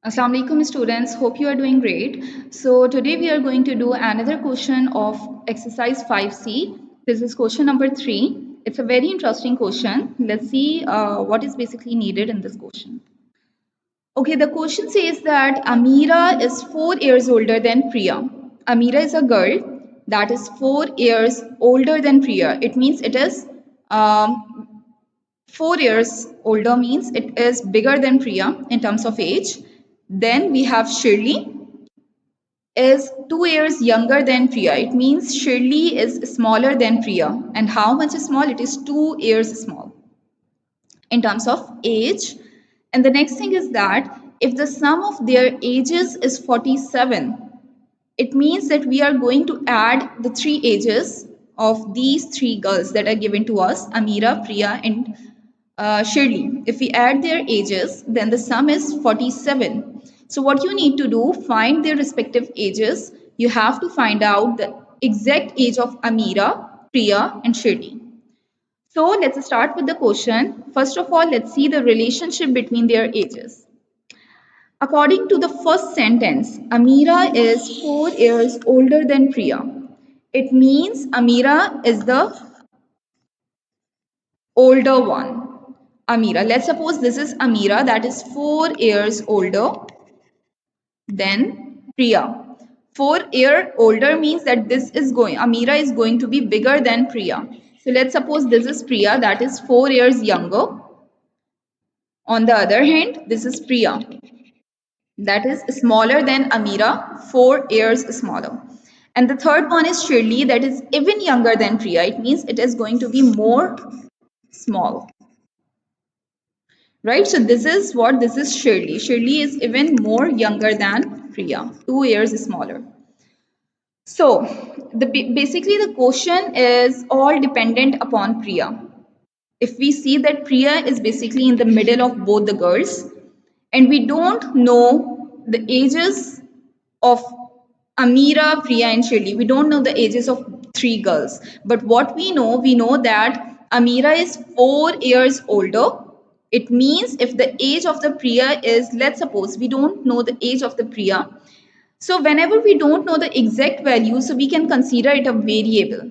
Assalamu alaikum students, hope you are doing great. So today we are going to do another question of exercise 5C. This is question number 3. It's a very interesting question. Let's see what is basically needed in this question. Okay, the question says that Amira is 4 years older than Priya. Amira is a girl that is 4 years older than Priya. It means it is 4 years older means it is bigger than Priya in terms of age. Then we have Shirley is 2 years younger than Priya. It means Shirley is smaller than Priya. And how much small? It is 2 years small in terms of age. And the next thing is that if the sum of their ages is 47, it means that we are going to add the 3 ages of these 3 girls that are given to us, Amira, Priya, and Shirley. If we add their ages, then the sum is 47. So what you need to do, find their respective ages. You have to find out the exact age of Amira, Priya, and Shirley. So let's start with the question. First of all, let's see the relationship between their ages. According to the first sentence, Amira is 4 years older than Priya. It means Amira is the older one. Amira, let's suppose this is Amira that is 4 years older than Priya. 4 year older means that Amira is going to be bigger than Priya. So let's suppose this is Priya that is 4 years younger. On the other hand, this is Priya that is smaller than Amira, 4 years smaller. And the third one is Shirley that is even younger than Priya. It means it is going to be more small. Right? So this is Shirley. Shirley is even more younger than Priya, 2 years smaller. So basically the question is all dependent upon Priya. If we see that Priya is basically in the middle of both the girls and we don't know the ages of Amira, Priya, and Shirley. We don't know the ages of 3 girls. But what we know that Amira is 4 years older. It means if the age of the Priya is, let's suppose we don't know the age of the Priya. So whenever we don't know the exact value, so we can consider it a variable.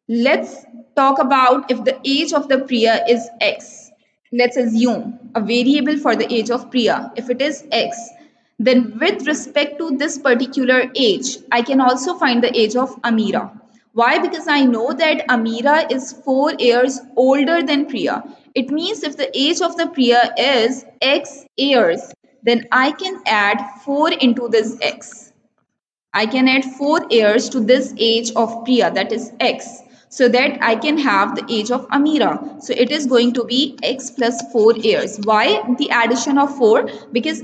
Let's talk about if the age of the Priya is X. Let's assume a variable for the age of Priya. If it is X, then with respect to this particular age, I can also find the age of Amira. Why? Because I know that Amira is 4 years older than Priya. It means if the age of the Priya is X years, then I can add 4 into this X. I can add 4 years to this age of Priya, that is X, so that I can have the age of Amira. So it is going to be X plus 4 years. Why the addition of 4? Because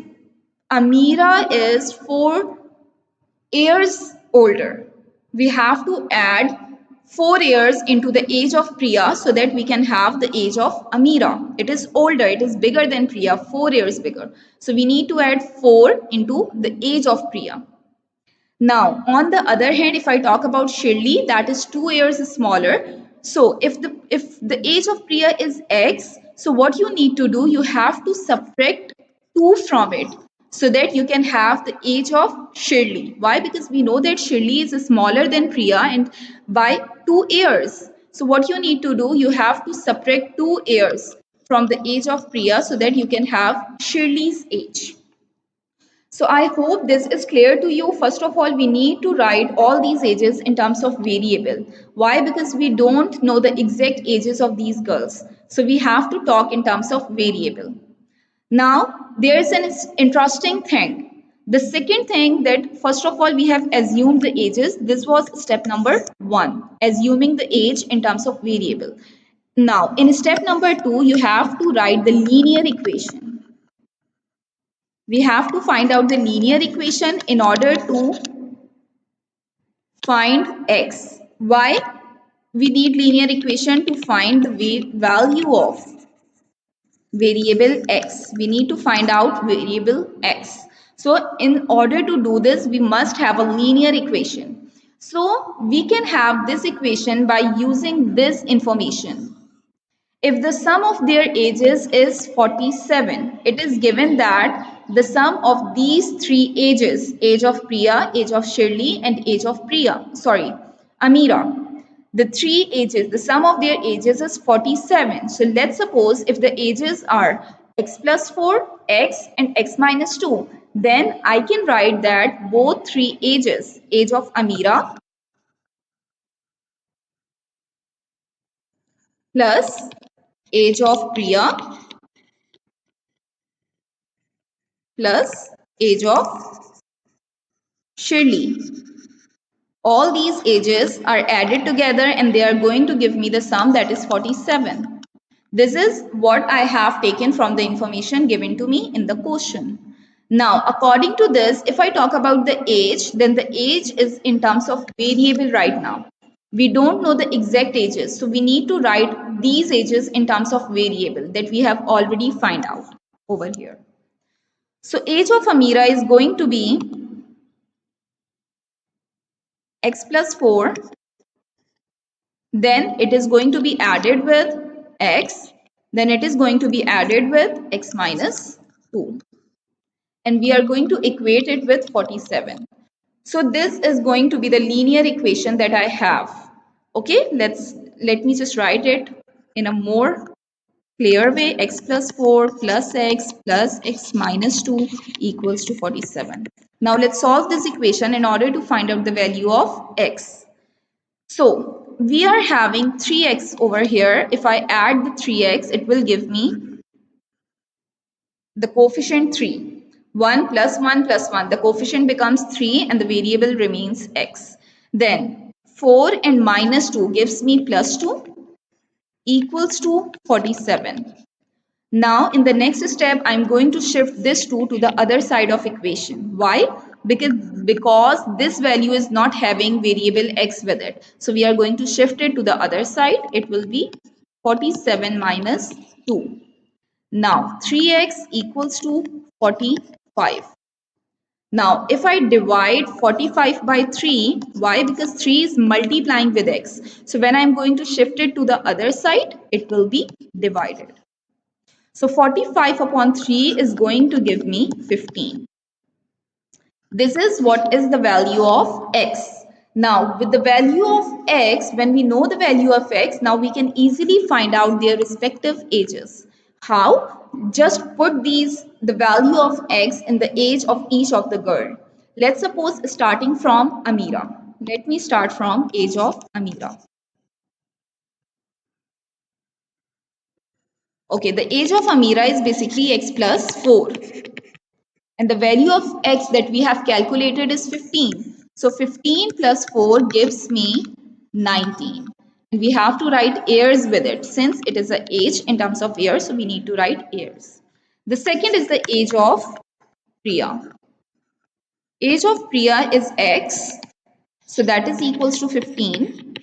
Amira is 4 years older. We have to add 4 years into the age of Priya so that we can have the age of Amira. It is older, it is bigger than Priya, 4 years bigger. So we need to add 4 into the age of Priya. Now, on the other hand, if I talk about Shirley, that is 2 years smaller. So if the age of Priya is X, so what you need to do, you have to subtract 2 from it so that you can have the age of Shirley. Why? Because we know that Shirley is smaller than Priya and by 2 years. So what you need to do, you have to subtract 2 years from the age of Priya so that you can have Shirley's age. So I hope this is clear to you. First of all, we need to write all these ages in terms of variable. Why? Because we don't know the exact ages of these girls. So we have to talk in terms of variable. Now, there's an interesting thing. The second thing that first of all we have assumed the ages. This was step number 1, assuming the age in terms of variable. Now, in step number 2, you have to write the linear equation. We have to find out the linear equation in order to find x. Why? We need linear equation to find the value of variable x. We need to find out variable x. So in order to do this, we must have a linear equation. So we can have this equation by using this information. If the sum of their ages is 47, it is given that the sum of these three ages, age of Priya, age of Shirley, and age of Amira. The three ages, the sum of their ages is 47. So let's suppose if the ages are x plus 4, x and x minus 2, then I can write that both three ages, age of Amira plus age of Priya plus age of Shirley. All these ages are added together and they are going to give me the sum that is 47. This is what I have taken from the information given to me in the question. Now, according to this, if I talk about the age, then the age is in terms of variable right now. We don't know the exact ages, so we need to write these ages in terms of variable that we have already find out over here. So age of Amira is going to be x plus 4, then it is going to be added with x, then it is going to be added with x minus 2, and we are going to equate it with 47. So this is going to be the linear equation that I have. Okay, let me just write it in a more clear way. X plus 4 plus x minus 2 equals to 47. Now let's solve this equation in order to find out the value of x. So we are having 3x over here. If I add the 3x, it will give me the coefficient 3. 1 plus 1 plus 1. The coefficient becomes 3 and the variable remains x. Then 4 and minus 2 gives me plus 2 equals to 47. Now in the next step, I'm going to shift this 2 to the other side of equation. Why? Because this value is not having variable x with it. So we are going to shift it to the other side. It will be 47 minus 2. Now 3x equals to 45. Now if I divide 45 by 3, why? Because 3 is multiplying with x. So when I'm going to shift it to the other side, it will be divided. So 45 upon 3 is going to give me 15. This is what is the value of x. Now with the value of x, when we know the value of x, now we can easily find out their respective ages. How? Just put the value of x in the age of each of the girl. Let's suppose starting from Amira. Let me start from age of Amira. Okay, the age of Amira is basically x plus 4. And the value of x that we have calculated is 15. So 15 plus 4 gives me 19. And we have to write years with it since it is an age in terms of years. So we need to write years. The second is the age of Priya. Age of Priya is x. So that is equals to 15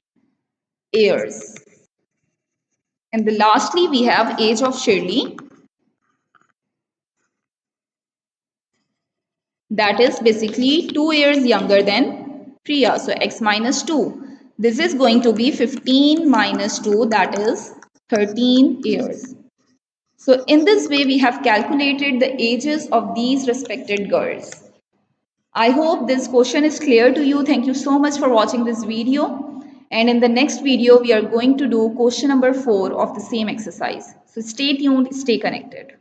years. And the lastly we have age of Shirley. That is basically 2 years younger than Priya. So x minus 2. This is going to be 15 minus 2, that is 13 years. So in this way we have calculated the ages of these respected girls. I hope this question is clear to you. Thank you so much for watching this video. And in the next video we are going to do question number 4 of the same exercise. So stay tuned, stay connected.